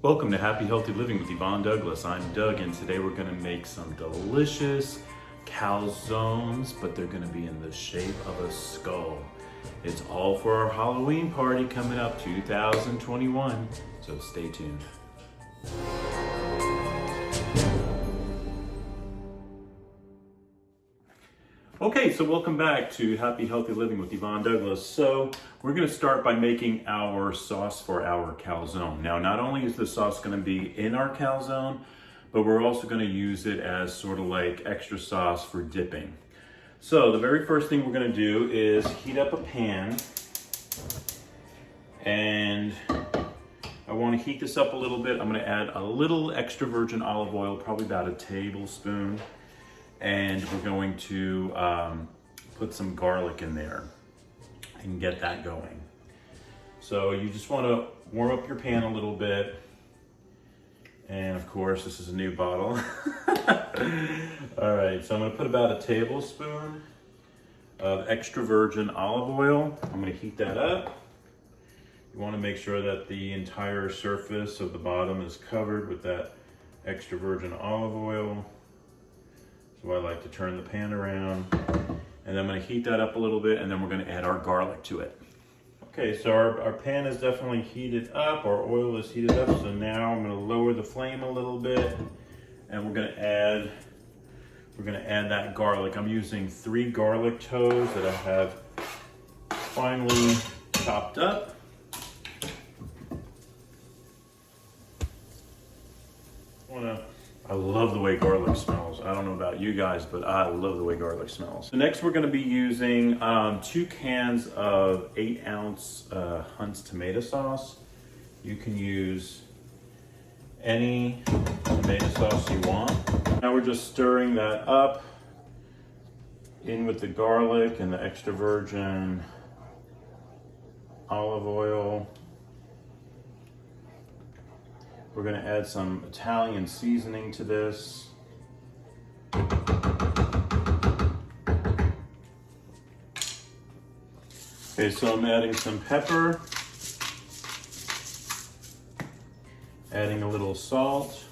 Welcome to Happy Healthy Living with Yvonne Douglas. I'm Doug, and today we're gonna make some delicious calzones, but they're gonna be in the shape of a skull. It's all for our Halloween party coming up 2021, so stay tuned. Okay, so welcome back to Happy Healthy Living with Yvonne Douglas. So we're gonna start by making our sauce for our calzone. Now, not only is the sauce gonna be in our calzone, but we're also gonna use it as sort of like extra sauce for dipping. So the very first thing we're gonna do is heat up a pan, and I wanna heat this up a little bit. I'm gonna add a little extra virgin olive oil, probably about a tablespoon. And we're going to put some garlic in there and get that going. So you just want to warm up your pan a little bit. And of course, this is a new bottle. All right, so I'm going to put about a tablespoon of extra virgin olive oil. I'm going to heat that up. You want to make sure that the entire surface of the bottom is covered with that extra virgin olive oil. So I like to turn the pan around, and then I'm going to heat that up a little bit, and then we're going to add our garlic to it. Okay, so our pan is definitely heated up, our oil is heated up, so now I'm going to lower the flame a little bit, and we're going to add that garlic. I'm using 3 garlic toes that I have finely chopped up. I love the way garlic smells. I don't know about you guys, but I love the way garlic smells. So next we're gonna be using 2 cans of 8-ounce Hunt's tomato sauce. You can use any tomato sauce you want. Now we're just stirring that up in with the garlic and the extra virgin olive oil. We're gonna add some Italian seasoning to this. Okay, so I'm adding some pepper, adding a little salt,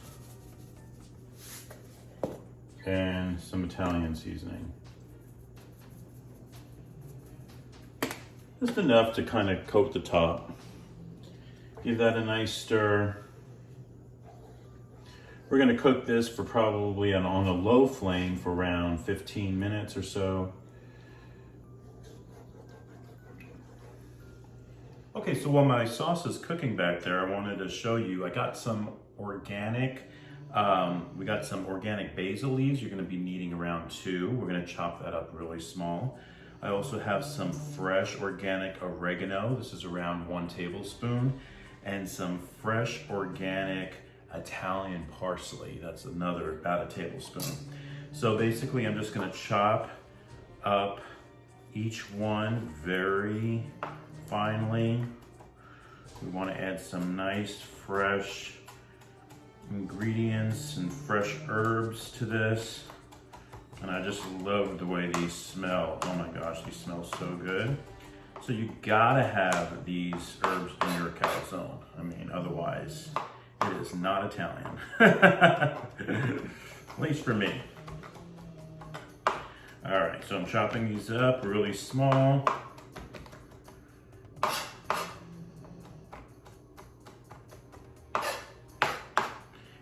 and some Italian seasoning. Just enough to kind of coat the top. Give that a nice stir. We're gonna cook this for probably on a low flame for around 15 minutes or so. Okay, so while my sauce is cooking back there, I wanted to show you, I got some organic, we got some organic basil leaves. You're gonna be needing around 2. We're gonna chop that up really small. I also have some fresh organic oregano. This is around 1 tablespoon, and some fresh organic Italian parsley. That's another about a tablespoon. So basically I'm just gonna chop up each one very finely. We wanna add some nice fresh ingredients and fresh herbs to this. And I just love the way these smell. Oh my gosh, these smell so good. So you gotta have these herbs in your calzone. I mean, otherwise, it is not Italian, at least for me. All right, so I'm chopping these up really small.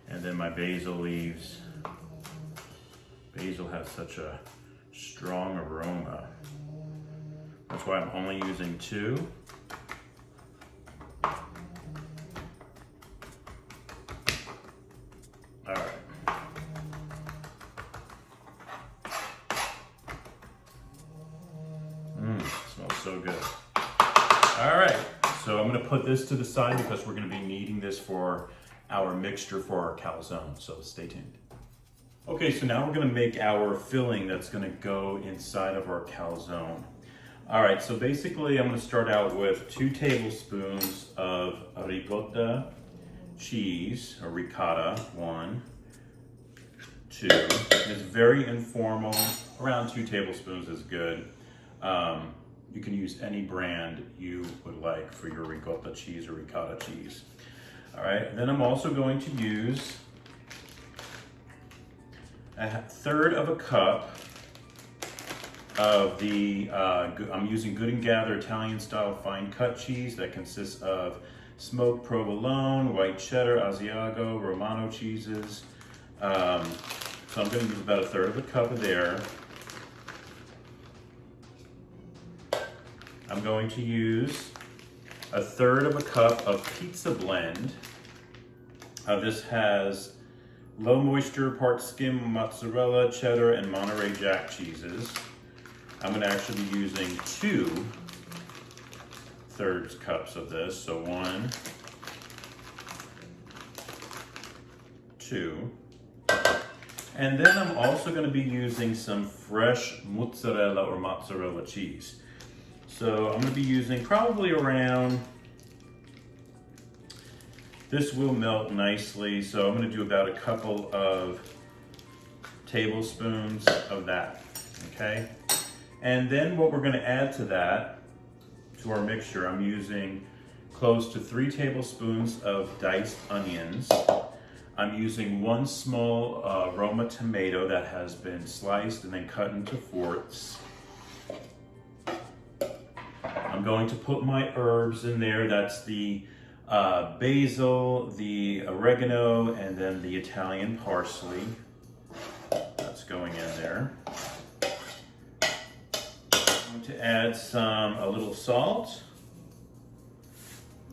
And then my basil leaves. Basil has such a strong aroma. That's why I'm only using 2. Smells so good. All right, so I'm gonna put this to the side because we're gonna be needing this for our mixture for our calzone, so stay tuned. Okay, so now we're gonna make our filling that's gonna go inside of our calzone. All right, so basically I'm gonna start out with 2 tablespoons of ricotta cheese, or ricotta, 1, 2. It's very informal, around 2 tablespoons is good. You can use any brand you would like for your ricotta cheese or ricotta cheese. All right, and then I'm also going to use a third of a cup of the, I'm using Good & Gather Italian style fine cut cheese that consists of smoked provolone, white cheddar, Asiago, Romano cheeses. So I'm going to use about a third of a cup of there. I'm going to use a third of a cup of pizza blend. This has low moisture, part skim mozzarella, cheddar, and Monterey Jack cheeses. I'm going to actually be using 2/3 cups of this. So 1, 2. And then I'm also going to be using some fresh mozzarella or mozzarella cheese. So I'm going to be using probably around, this will melt nicely, so I'm going to do about a couple of tablespoons of that, okay? And then what we're going to add to that, to our mixture, I'm using close to 3 tablespoons of diced onions. I'm using 1 small Roma tomato that has been sliced and then cut into fourths. I'm going to put my herbs in there. That's the basil, the oregano, and then the Italian parsley. That's going in there. I'm going to add a little salt,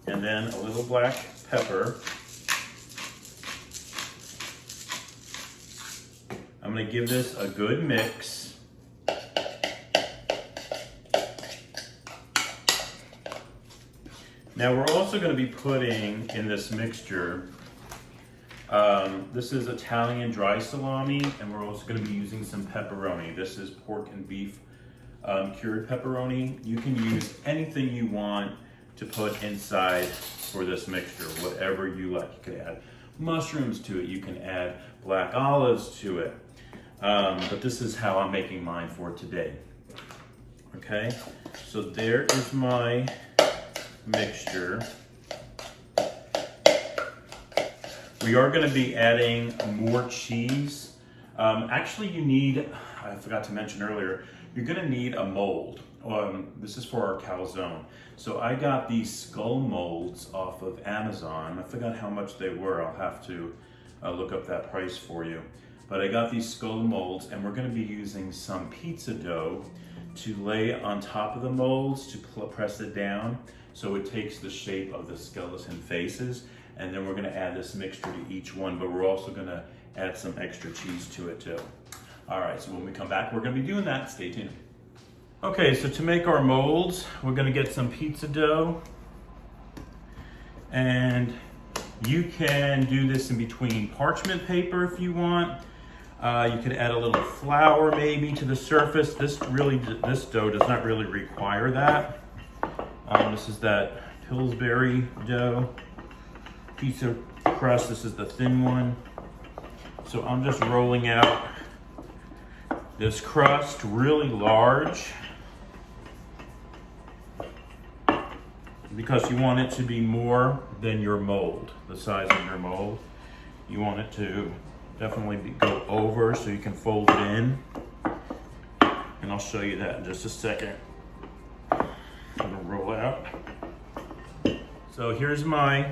and then a little black pepper. I'm going to give this a good mix. Now we're also going to be putting in this mixture, this is Italian dry salami, and we're also going to be using some pepperoni. This is pork and beef cured pepperoni. You can use anything you want to put inside for this mixture, whatever you like. You can add mushrooms to it, you can add black olives to it, but this is how I'm making mine for today. Okay, so there is my mixture. We are going to be adding more cheese. Actually, you need, I forgot to mention earlier, you're going to need a mold. This is for our calzone. So I got these skull molds off of Amazon. I forgot how much they were. I'll have to look up that price for you. But I got these skull molds, and we're going to be using some pizza dough to lay on top of the molds to press it down so it takes the shape of the skeleton faces. And then we're going to add this mixture to each one, but we're also going to add some extra cheese to it too. All right, so when we come back, we're going to be doing that. Stay tuned. Okay, so to make our molds, we're going to get some pizza dough. And you can do this in between parchment paper if you want. You could add a little flour maybe to the surface. This dough does not really require that. This is that Pillsbury dough pizza crust. This is the thin one. So I'm just rolling out this crust really large because you want it to be more than your mold, the size of your mold. You want it to definitely go over so you can fold it in. And I'll show you that in just a second. I'm gonna roll out. So here's my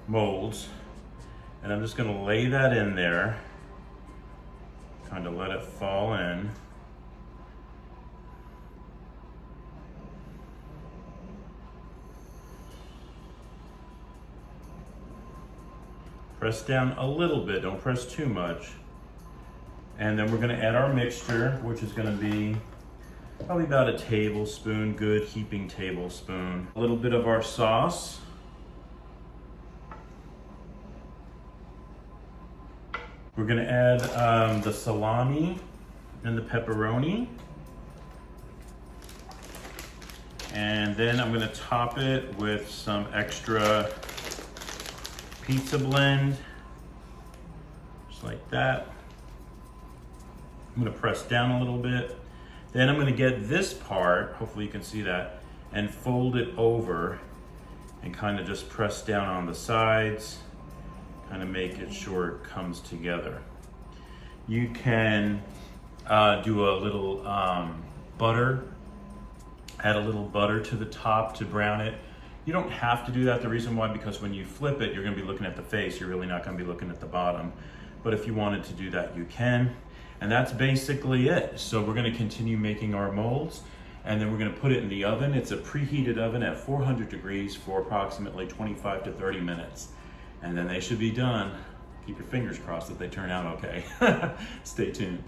molds, and I'm just gonna lay that in there, kind of let it fall in. Press down a little bit, don't press too much. And then we're gonna add our mixture, which is gonna be probably about a tablespoon, good heaping tablespoon. A little bit of our sauce. We're gonna add the salami and the pepperoni. And then I'm gonna top it with some extra pizza blend, just like that. I'm gonna press down a little bit. Then I'm gonna get this part, hopefully you can see that, and fold it over and kind of just press down on the sides, kind of make it sure it comes together. You can do a little butter, add a little butter to the top to brown it. You don't have to do that. The reason why, because when you flip it, you're gonna be looking at the face. You're really not gonna be looking at the bottom. But if you wanted to do that, you can. And that's basically it. So we're gonna continue making our molds, and then we're gonna put it in the oven. It's a preheated oven at 400 degrees for approximately 25 to 30 minutes. And then they should be done. Keep your fingers crossed that they turn out okay. Stay tuned.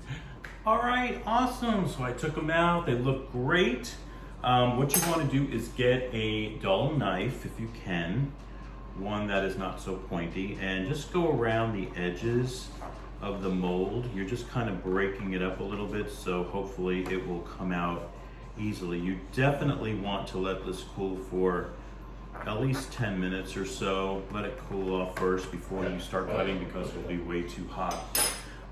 All right, awesome. So I took them out, they look great. What you wanna do is get a dull knife, if you can, one that is not so pointy, and just go around the edges of the mold. You're just kind of breaking it up a little bit, so hopefully it will come out easily. You definitely want to let this cool for at least 10 minutes or so. Let it cool off first before you start cutting, because it'll be way too hot.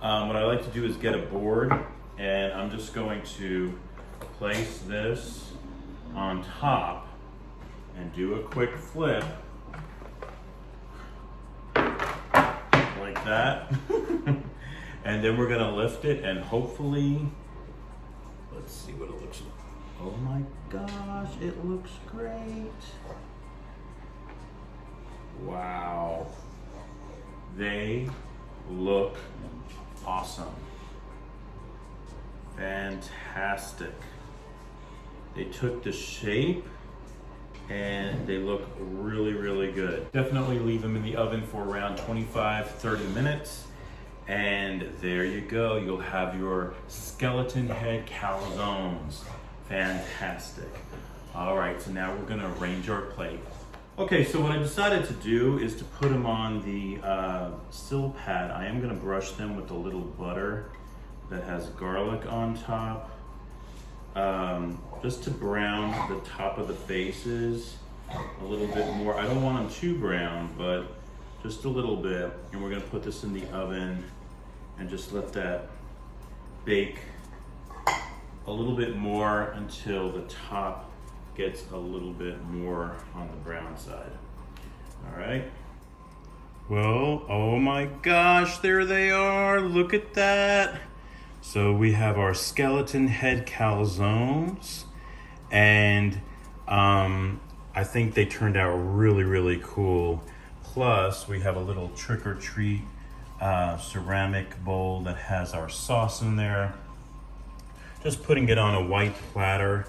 What I like to do is get a board, and I'm just going to place this on top and do a quick flip like that. And then we're gonna lift it, and hopefully, let's see what it looks like. Oh my gosh, it looks great. Wow. They look awesome. Fantastic. They took the shape and they look really, really good. Definitely leave them in the oven for around 25-30 minutes. And there you go. You'll have your skeleton head calzones. Fantastic. All right, so now we're gonna arrange our plate. Okay, so what I decided to do is to put them on the sill pad. I am gonna brush them with a little butter that has garlic on top, just to brown the top of the faces a little bit more. I don't want them too brown, but just a little bit. And we're gonna put this in the oven and just let that bake a little bit more until the top gets a little bit more on the brown side. All right. Well, oh my gosh, there they are. Look at that. So we have our skeleton head calzones, and I think they turned out really, really cool. Plus, we have a little trick or treat ceramic bowl that has our sauce in there. Just putting it on a white platter,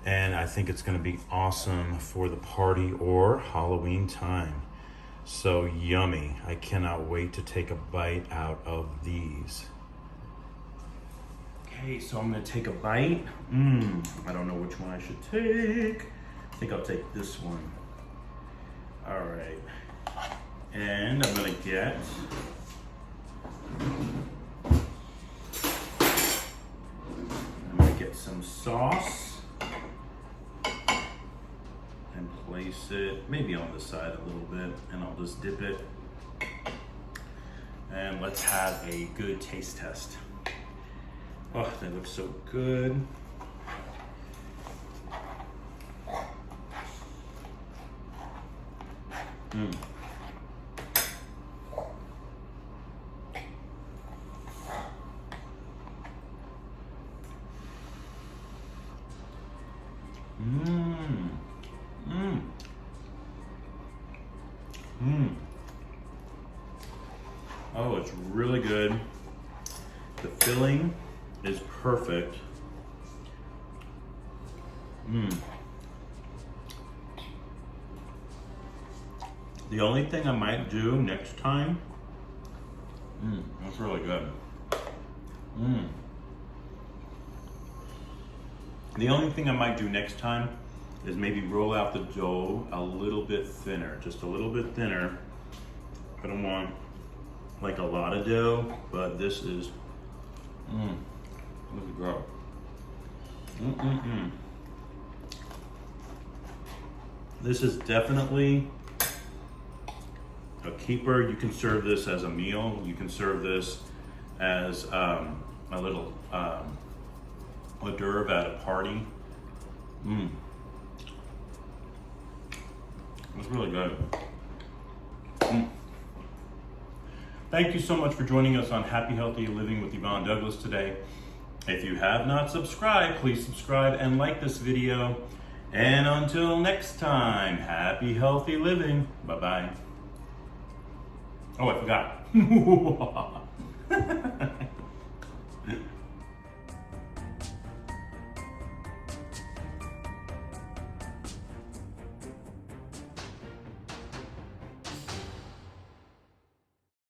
and I think it's gonna be awesome for the party or Halloween time. So yummy. I cannot wait to take a bite out of these. Okay, so I'm gonna take a bite. I don't know which one I should take. I think I'll take this one. All right. And I'm gonna get some sauce and place it maybe on the side a little bit, and I'll just dip it. And let's have a good taste test. Oh, they look so good. Oh, it's really good. The filling is perfect. The only thing I might do next time, that's really good. The only thing I might do next time is maybe roll out the dough a little bit thinner, just a little bit thinner. I don't want like a lot of dough, but this is, look at grow. This is definitely a keeper. You can serve this as a meal. You can serve this as a little hors d'oeuvre at a party. It's really good. Thank you so much for joining us on Happy Healthy Living with Yvonne Douglas today. If you have not subscribed, please subscribe and like this video. And until next time, happy healthy living. Bye-bye. Oh, I forgot.